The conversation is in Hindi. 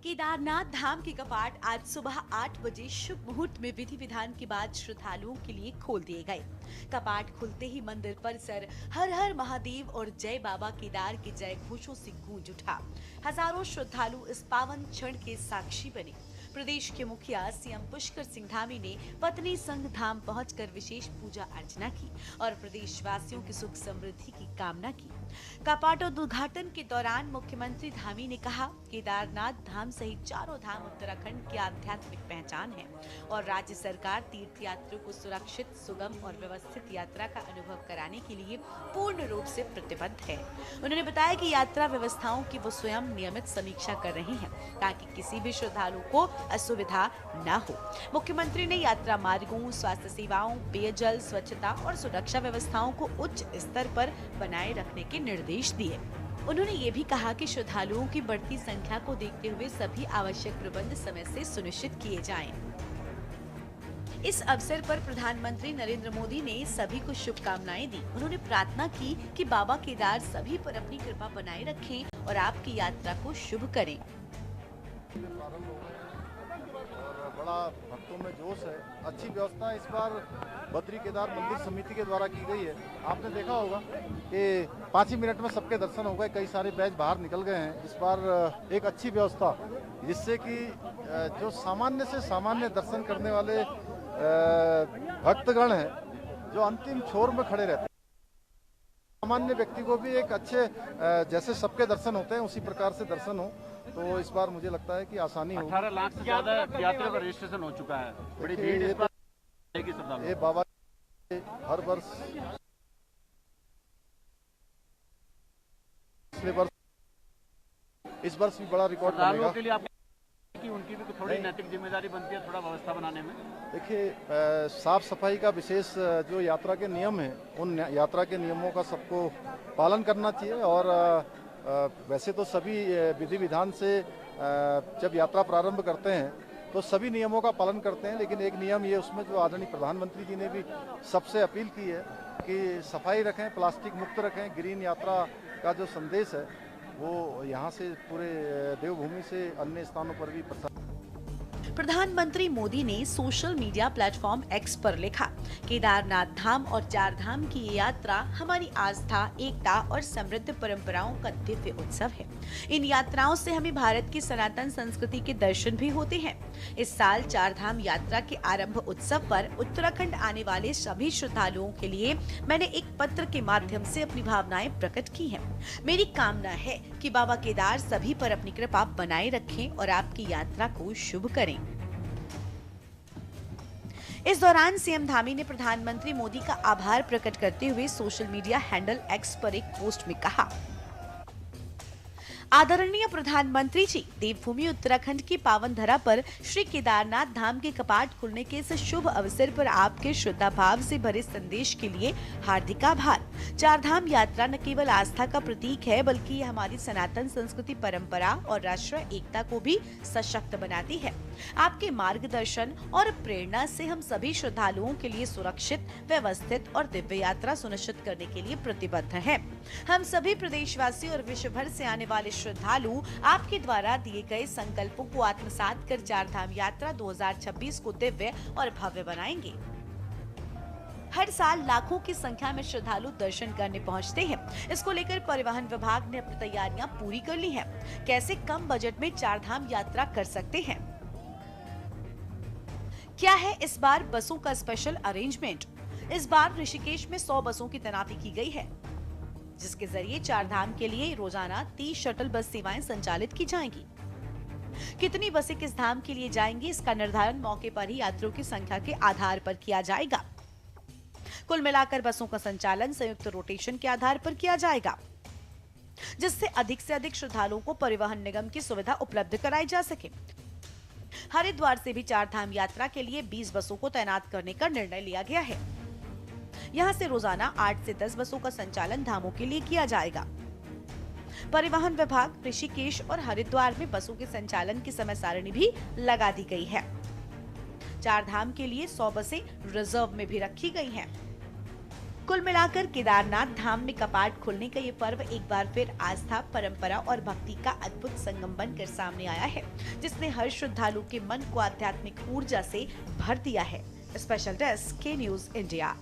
केदारनाथ धाम के कपाट आज सुबह 8 बजे शुभ मुहूर्त में विधि विधान के बाद श्रद्धालुओं के लिए खोल दिए गए। कपाट खुलते ही मंदिर परिसर हर हर महादेव और जय बाबा केदार के जय घोषों से गूंज उठा। हजारों श्रद्धालु इस पावन क्षण के साक्षी बने। प्रदेश के मुखिया सीएम पुष्कर सिंह धामी ने पत्नी संग धाम पहुंचकर विशेष पूजा अर्चना की और प्रदेशवासियों की सुख समृद्धि की कामना की। कपाट उद्घाटन के दौरान मुख्यमंत्री धामी ने कहा, केदारनाथ धाम सहित चारों धाम उत्तराखंड की आध्यात्मिक पहचान है और राज्य सरकार तीर्थ यात्रियों को सुरक्षित, सुगम और व्यवस्थित यात्रा का अनुभव कराने के लिए पूर्ण रूप से प्रतिबद्ध है। उन्होंने बताया कि यात्रा व्यवस्थाओं की वो स्वयं नियमित समीक्षा कर रही हैं ताकि किसी भी श्रद्धालु को असुविधा न हो। मुख्यमंत्री ने यात्रा मार्गों, स्वास्थ्य सेवाओं, पेयजल, स्वच्छता और सुरक्षा व्यवस्थाओं को उच्च स्तर पर बनाए रखने के निर्देश दिए। उन्होंने ये भी कहा कि श्रद्धालुओं की बढ़ती संख्या को देखते हुए सभी आवश्यक प्रबंध समय से सुनिश्चित किए जाएं। इस अवसर पर प्रधानमंत्री नरेंद्र मोदी ने सभी को शुभकामनाएं दी। उन्होंने प्रार्थना की कि बाबा केदार सभी पर अपनी कृपा बनाए रखें और आपकी यात्रा को शुभ करें। और बड़ा भक्तों में जोश है। अच्छी व्यवस्था इस बार बद्री केदार मंदिर समिति के द्वारा की गई है। आपने देखा होगा कि 5 ही मिनट में सबके दर्शन हो गए, कई सारे बैच बाहर निकल गए हैं। इस बार एक अच्छी व्यवस्था जिससे कि जो सामान्य से सामान्य दर्शन करने वाले भक्तगण हैं, जो अंतिम छोर में खड़े रहते हैं, सामान्य व्यक्ति को भी एक अच्छे जैसे सबके दर्शन होते हैं उसी प्रकार से दर्शन हो, तो इस बार मुझे लगता है कि आसानी हो। 18 लाख से ज्यादा यात्रियों का रजिस्ट्रेशन हो चुका है। बड़ी भीड़ इस बार ये बाबा हर वर्ष इस वर्ष भी बड़ा रिकॉर्ड बनेगा। के लिए आप कि उनकी भी थोड़ी नैतिक जिम्मेदारी बनती है थोड़ा व्यवस्था बनाने में। देखिए, साफ सफाई का विशेष जो यात्रा के नियम है, उन यात्रा के नियमों का सबको पालन करना चाहिए। और वैसे तो सभी विधि विधान से जब यात्रा प्रारंभ करते हैं तो सभी नियमों का पालन करते हैं, लेकिन एक नियम ये उसमें जो आदरणीय प्रधानमंत्री जी ने भी सबसे अपील की है कि सफाई रखें, प्लास्टिक मुक्त रखें। ग्रीन यात्रा का जो संदेश है वो यहाँ से पूरे देवभूमि से अन्य स्थानों पर भी प्रसार। प्रधानमंत्री मोदी ने सोशल मीडिया प्लेटफॉर्म एक्स पर लिखा, केदारनाथ धाम और चार धाम की ये यात्रा हमारी आस्था, एकता और समृद्ध परंपराओं का दिव्य उत्सव है। इन यात्राओं से हमें भारत की सनातन संस्कृति के दर्शन भी होते हैं। इस साल चार धाम यात्रा के आरंभ उत्सव पर उत्तराखंड आने वाले सभी श्रद्धालुओं के लिए मैंने एक पत्र के माध्यम से अपनी भावनाएं प्रकट की हैं। मेरी कामना है कि बाबा केदार सभी पर अपनी कृपा बनाए रखें और आपकी यात्रा को शुभ करें। इस दौरान सीएम धामी ने प्रधानमंत्री मोदी का आभार प्रकट करते हुए सोशल मीडिया हैंडल एक्स पर एक पोस्ट में कहा, आदरणीय प्रधानमंत्री जी, देवभूमि उत्तराखंड की पावन धरा पर श्री केदारनाथ धाम के कपाट खुलने के इस शुभ अवसर पर आपके श्रद्धा भाव से भरे संदेश के लिए हार्दिक आभार। चार धाम यात्रा न केवल आस्था का प्रतीक है, बल्कि ये हमारी सनातन संस्कृति, परंपरा और राष्ट्रीय एकता को भी सशक्त बनाती है। आपके मार्गदर्शन और प्रेरणा से हम सभी श्रद्धालुओं के लिए सुरक्षित, व्यवस्थित और दिव्य यात्रा सुनिश्चित करने के लिए प्रतिबद्ध हैं। हम सभी प्रदेशवासी और विश्व भर से आने वाले श्रद्धालु आपके द्वारा दिए गए संकल्पों को आत्मसात कर चार धाम यात्रा 2026 को दिव्य और भव्य बनाएंगे। हर साल लाखों की संख्या में श्रद्धालु दर्शन करने पहुंचते हैं। इसको लेकर परिवहन विभाग ने अपनी तैयारियां पूरी कर ली हैं। कैसे कम बजट में चार धाम यात्रा कर सकते हैं? क्या है इस बार बसों का स्पेशल अरेंजमेंट? इस बार ऋषिकेश में 100 बसों की तैनाती की गई है, जिसके जरिए चार धाम के लिए रोजाना 30 शटल बस सेवाएं संचालित की जाएंगी। कितनी बसें किस धाम के लिए जाएंगी, इसका निर्धारण मौके पर ही यात्रियों की संख्या के आधार पर किया जाएगा। कुल मिलाकर बसों का संचालन संयुक्त रोटेशन के आधार पर किया जाएगा, जिससे अधिक से अधिक श्रद्धालुओं को परिवहन निगम की सुविधा उपलब्ध कराई जा सके। हरिद्वार से भी चार धाम यात्रा के लिए 20 बसों को तैनात करने का निर्णय लिया गया है। यहां से रोजाना 8 से 10 बसों का संचालन धामों के लिए किया जाएगा। परिवहन विभाग ऋषिकेश और हरिद्वार में बसों के संचालन की समय सारणी भी लगा दी गई है। चार धाम के लिए 100 बसें रिजर्व में भी रखी गई हैं। कुल मिलाकर केदारनाथ धाम में कपाट खुलने का ये पर्व एक बार फिर आस्था, परंपरा और भक्ति का अद्भुत संगम बनकर सामने आया है, जिसने हर श्रद्धालु के मन को आध्यात्मिक ऊर्जा से भर दिया है। स्पेशल डेस्क के न्यूज इंडिया।